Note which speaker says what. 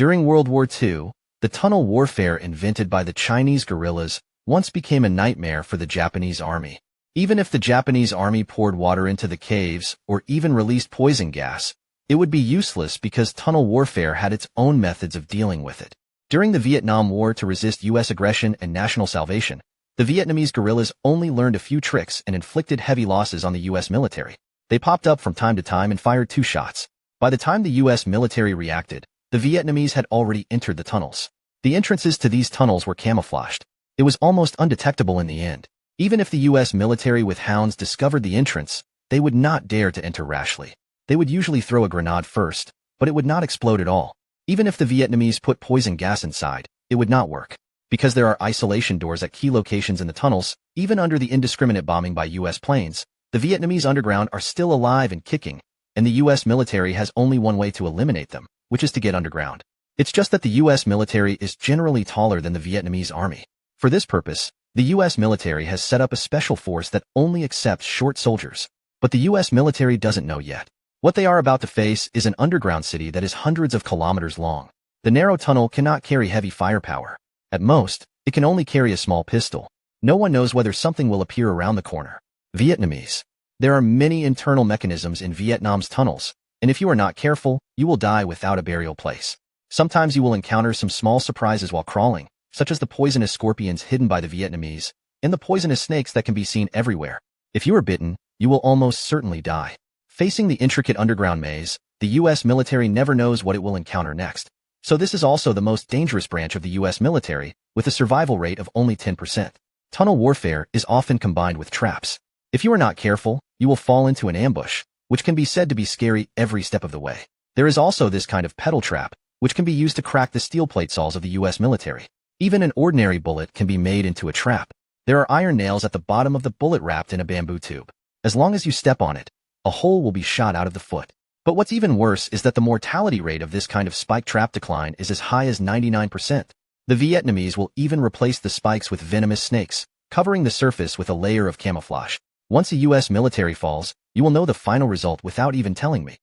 Speaker 1: During World War II, the tunnel warfare invented by the Chinese guerrillas once became a nightmare for the Japanese army. Even if the Japanese army poured water into the caves or even released poison gas, it would be useless because tunnel warfare had its own methods of dealing with it. During the Vietnam War, to resist U.S. aggression and national salvation, the Vietnamese guerrillas only learned a few tricks and inflicted heavy losses on the U.S. military. They popped up from time to time and fired 2 shots. By the time the U.S. military reacted, the Vietnamese had already entered the tunnels. The entrances to these tunnels were camouflaged. It was almost undetectable in the end. Even if the U.S. military with hounds discovered the entrance, they would not dare to enter rashly. They would usually throw a grenade first, but it would not explode at all. Even if the Vietnamese put poison gas inside, it would not work. Because there are isolation doors at key locations in the tunnels, even under the indiscriminate bombing by U.S. planes, the Vietnamese underground are still alive and kicking, and the U.S. military has only one way to eliminate them, which is to get underground. It's just that the U.S. military is generally taller than the Vietnamese army. For this purpose, the U.S. military has set up a special force that only accepts short soldiers. But the U.S. military doesn't know yet. What they are about to face is an underground city that is hundreds of kilometers long. The narrow tunnel cannot carry heavy firepower. At most, it can only carry a small pistol. No one knows whether something will appear around the corner. Vietnamese. There are many internal mechanisms in Vietnam's tunnels, and if you are not careful, you will die without a burial place. Sometimes you will encounter some small surprises while crawling, such as the poisonous scorpions hidden by the Vietnamese, and the poisonous snakes that can be seen everywhere. If you are bitten, you will almost certainly die. Facing the intricate underground maze, the U.S. military never knows what it will encounter next. So this is also the most dangerous branch of the U.S. military, with a survival rate of only 10%. Tunnel warfare is often combined with traps. If you are not careful, you will fall into an ambush, which can be said to be scary every step of the way. There is also this kind of pedal trap, which can be used to crack the steel plate saws of the U.S. military. Even an ordinary bullet can be made into a trap. There are iron nails at the bottom of the bullet wrapped in a bamboo tube. As long as you step on it, a hole will be shot out of the foot. But what's even worse is that the mortality rate of this kind of spike trap decline is as high as 99%. The Vietnamese will even replace the spikes with venomous snakes, covering the surface with a layer of camouflage. Once a U.S. military falls, you will know the final result without even telling me.